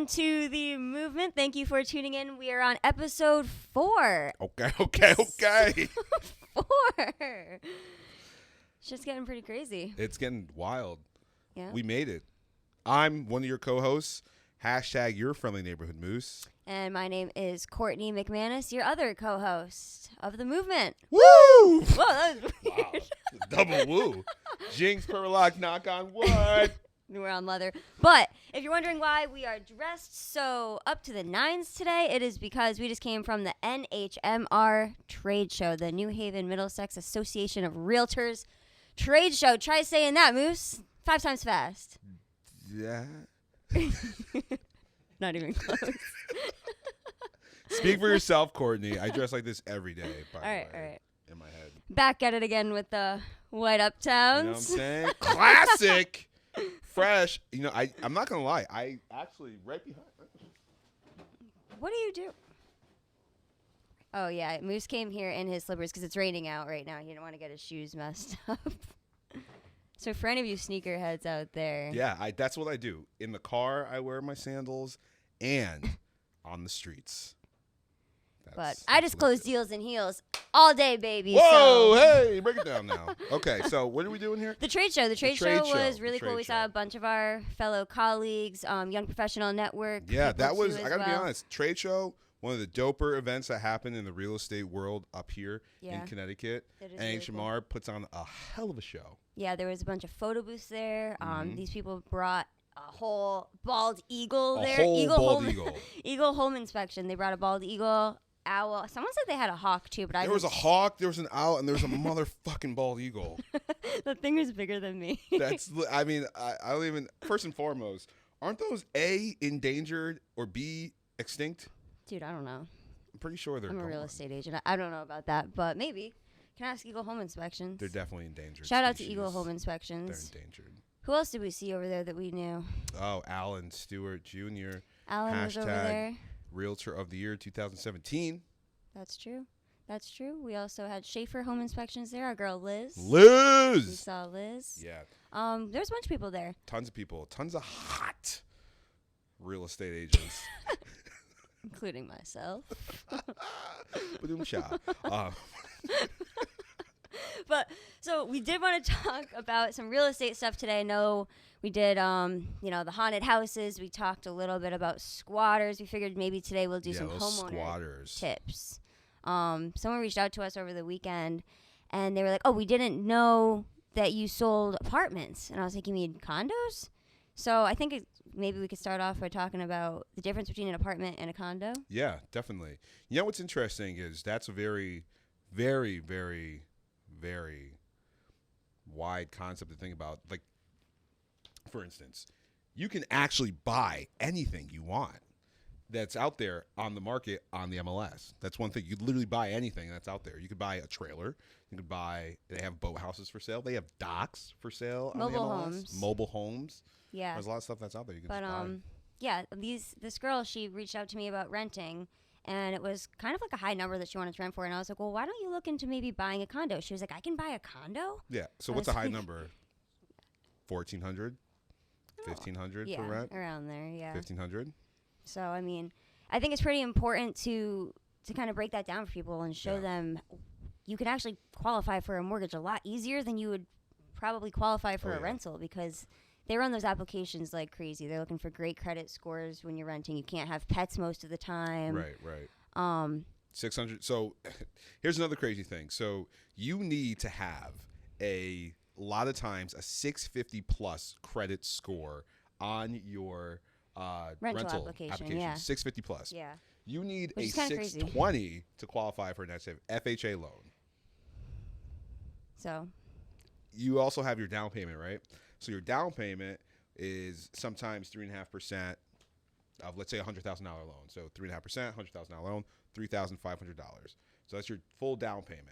Welcome to the movement. Thank you for tuning in. We are on episode 4. Okay. 4. It's just getting pretty crazy. It's getting wild. Yeah. We made it. I'm one of your co-hosts. # your friendly neighborhood moose. And my name is Courtney McManus, your other co-host of the movement. Woo! Whoa, that was weird. Wow. Double woo. Jinx, Perlock, knock on wood. We're on leather. But if you're wondering why we are dressed so up to the nines today, it is because we just came from the NHMR trade show, the New Haven Middlesex Association of Realtors trade show. Try saying that, Moose. 5 times fast. Yeah. Not even close. Speak for yourself, Courtney. I dress like this every day. All right. In my head. Back at it again with the white uptowns. You know what I'm saying? Classic. Fresh. You know, I'm not going to lie. I actually, right behind. What do you do? Oh, yeah. Moose came here in his slippers because it's raining out right now. He didn't want to get his shoes messed up. So for any of you sneakerheads out there. Yeah, that's what I do. In the car, I wear my sandals, and on the streets. But I just close deals and heels all day, baby. Whoa, hey, break it down now. Okay, so what are we doing here? The trade show. The trade show was really cool. We saw a bunch of our fellow colleagues, Young Professional Network. Yeah, that was, I got to be well. honest, trade show, one of the doper events that happened in the real estate world up here in Connecticut. NHMR really cool. Puts on a hell of a show. Yeah, there was a bunch of photo booths there. These people brought a whole bald eagle there. Eagle home inspection. They brought a bald eagle, owl. Someone said they had a hawk too, but there was a hawk, there was an owl, and there was a motherfucking bald eagle. That thing was bigger than me. I don't even. First and foremost, aren't those A, endangered, or B, extinct? Dude, I don't know. I'm pretty sure they're. I'm a real estate agent. I don't know about that, but maybe. Can I ask Eagle Home Inspections? They're definitely endangered. Shout out to Eagle Home Inspections. They're endangered. Who else did we see over there that we knew? Oh, Alan Stewart Jr. Alan was over there. Realtor of the Year 2017. That's true. We also had Schaefer Home Inspections there. Our girl Liz. We saw Liz. Yeah. There's a bunch of people there. Tons of people. Tons of hot real estate agents. Including myself. But so we did want to talk about some real estate stuff today. I know we did, the haunted houses. We talked a little bit about squatters. We figured maybe today we'll do some homeowner tips. Someone reached out to us over the weekend, and they were like, "Oh, we didn't know that you sold apartments." And I was like, "You mean condos?" So I think maybe we could start off by talking about the difference between an apartment and a condo. Yeah, definitely. You know what's interesting is that's a very, very, very, very wide concept to think about. Like, for instance, you can actually buy anything you want that's out there on the market on the MLS. That's one thing. You could literally buy anything that's out there. You could buy a trailer. You could buy, they have boat houses for sale. They have docks for sale on the MLS. Mobile homes. Yeah. There's a lot of stuff that's out there you can just buy. Yeah, this girl, she reached out to me about renting, and it was kind of like a high number that she wanted to rent for, and I was like, well, why don't you look into maybe buying a condo? She was like, I can buy a condo? Yeah, so what's a high number? 1,400? 1,500 for rent? Around there, yeah. 1,500? So, I mean, I think it's pretty important to kind of break that down for people and show them you can actually qualify for a mortgage a lot easier than you would probably qualify for a rental, because they run those applications like crazy. They're looking for great credit scores when you're renting. You can't have pets most of the time. Right. 600. So here's another crazy thing. So you need to have a lot of times a 650 plus credit score on your rental application. Yeah. 650 plus. Yeah. You need a 620 to qualify for an FHA loan. So you also have your down payment, right? So your down payment is sometimes 3.5% of, let's say, $100,000 loan. So 3.5%, $100,000 loan, $3,500. So that's your full down payment.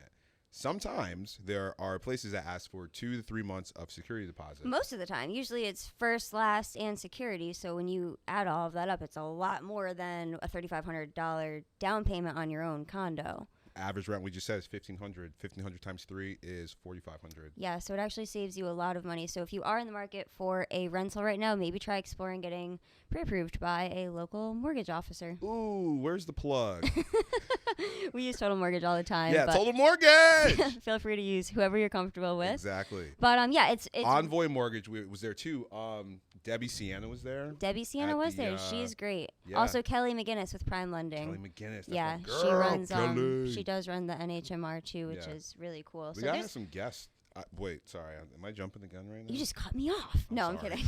Sometimes there are places that ask for 2 to 3 months of security deposit. Most of the time. Usually it's first, last, and security. So when you add all of that up, it's a lot more than a $3,500 down payment on your own condo. average rent we just said is $1,500. 1,500 times 3 is $4,500. Yeah, so it actually saves you a lot of money. So if you are in the market for a rental right now, maybe try exploring getting pre-approved by a local mortgage officer. Ooh, where's the plug? We use Total Mortgage all the time. Yeah, Total Mortgage! Feel free to use whoever you're comfortable with. Exactly. But yeah, it's Envoy Mortgage was there too. Debbie Sienna was there. Debbie Sienna was there. She's great. Yeah. Also Kelly McManus with Prime Lending. Kelly McGinnis. Yeah, girl, she runs. Kelly. She does run the NHMR too, which is really cool. We gotta have some guests. Wait, sorry. Am I jumping the gun right now? You just cut me off. No, I'm kidding.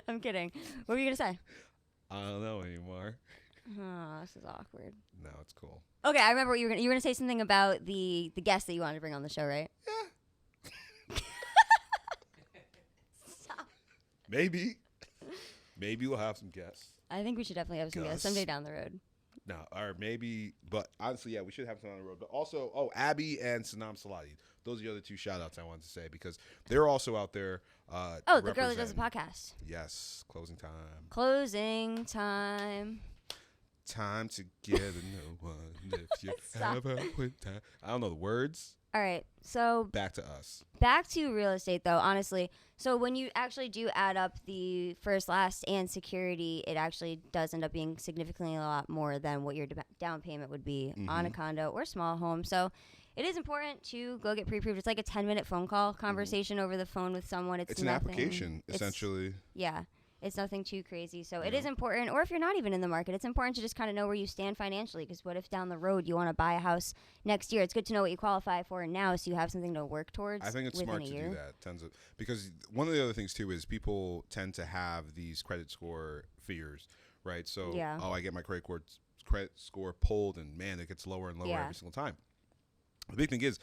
I'm kidding. What were you gonna say? I don't know anymore. Oh, this is awkward. No, it's cool. Okay, I remember what you were gonna say something about the guest that you wanted to bring on the show, right? Yeah. Stop. Maybe we'll have some guests. I think we should definitely have some guests someday down the road. No, or maybe, but honestly, yeah, we should have some on the road. But also, Abby and Sanam Salati. Those are the other two shout-outs I wanted to say because they're also out there. The girl that does a podcast. Yes, closing time. Closing time. Time together, no one. If you ever quit time. I don't know the words. All right, so back to us. Back to real estate, though, honestly. So when you actually do add up the first, last, and security, it actually does end up being significantly a lot more than what your down payment would be on a condo or small home. So it is important to go get pre-approved. It's like a 10-minute phone call conversation over the phone with someone. It's an application, essentially. Yeah. It's nothing too crazy. So it is important, or if you're not even in the market, it's important to just kind of know where you stand financially, because what if down the road you want to buy a house next year? It's good to know what you qualify for now so you have something to work towards. I think it's smart to do that. Because one of the other things, too, is people tend to have these credit score fears, right? So, I get my credit score pulled, and, man, it gets lower and lower every single time. The big thing is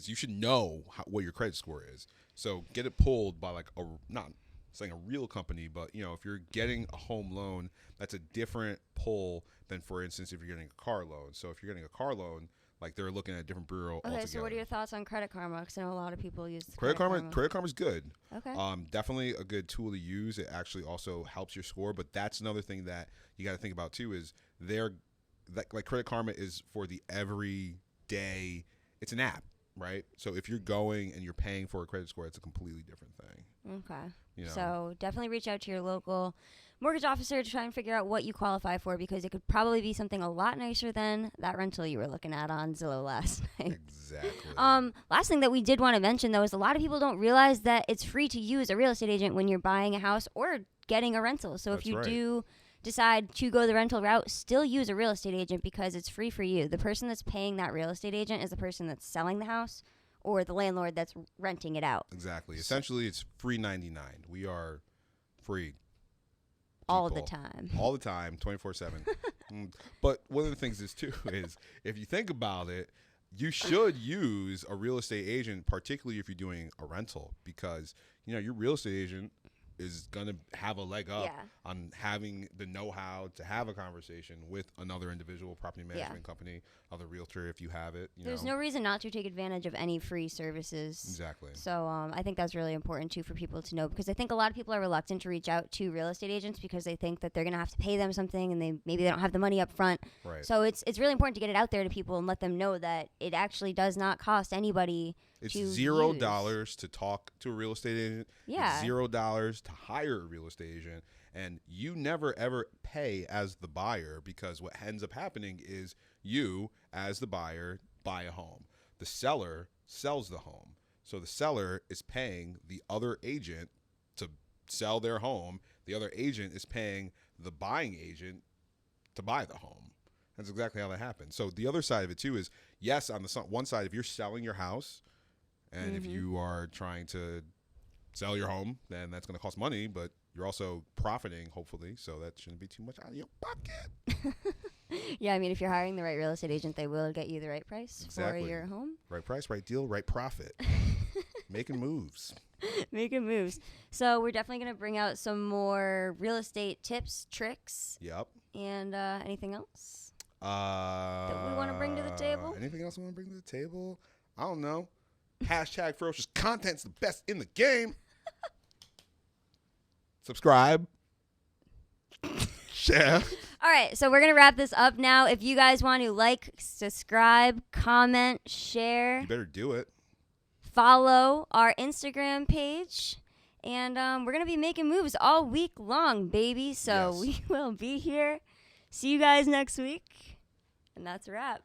you should know what your credit score is. So get it pulled by, like, not saying a real company, but if you're getting a home loan, that's a different pull than, for instance, if you're getting a car loan. So if you're getting a car loan, like, they're looking at a different bureau altogether. So what are your thoughts on Credit Karma? Because I know a lot of people use Credit Karma. Credit Karma's good. Okay. Definitely a good tool to use. It actually also helps your score, but that's another thing that you got to think about too. Is like Credit Karma is for the everyday. It's an app. Right? So if you're going and you're paying for a credit score, it's a completely different thing. Okay. So definitely reach out to your local mortgage officer to try and figure out what you qualify for, because it could probably be something a lot nicer than that rental you were looking at on Zillow last night. Exactly. Last thing that we did want to mention, though, is a lot of people don't realize that it's free to use a real estate agent when you're buying a house or getting a rental. So if you do decide to go the rental route, still use a real estate agent because it's free for you. The person that's paying that real estate agent is the person that's selling the house or the landlord that's renting it out. Exactly. Essentially, it's free 99. We are free. All the time. All the time, 24/7. But one of the things is, too, is if you think about it, you should use a real estate agent, particularly if you're doing a rental, because, your real estate agent is going to have a leg up on having the know-how to have a conversation with another individual, property management company, other realtor if you have it. There's no reason not to take advantage of any free services. Exactly. So I think that's really important, too, for people to know, because I think a lot of people are reluctant to reach out to real estate agents because they think that they're going to have to pay them something and maybe they don't have the money up front. Right. So it's really important to get it out there to people and let them know that it actually does not cost anybody. It's $0 to talk to a real estate agent. Yeah. It's $0 to hire a real estate agent. And you never, ever pay as the buyer, because what ends up happening is you, as the buyer, buy a home. The seller sells the home. So the seller is paying the other agent to sell their home. The other agent is paying the buying agent to buy the home. That's exactly how that happens. So the other side of it, too, is, yes, on the one side, if you're selling your house, and if you are trying to sell your home, then that's going to cost money, but you're also profiting, hopefully, so that shouldn't be too much out of your pocket. Yeah, I mean, if you're hiring the right real estate agent, they will get you the right price for your home. Right price, right deal, right profit. Making moves. Making moves. So we're definitely going to bring out some more real estate tips, tricks. Yep. And anything else that we want to bring to the table? Anything else we want to bring to the table? I don't know. Hashtag ferocious content's the best in the game. Subscribe. Share. All right, so we're going to wrap this up now. If you guys want to like, subscribe, comment, share. You better do it. Follow our Instagram page. And we're going to be making moves all week long, baby. So we will be here. See you guys next week. And that's a wrap.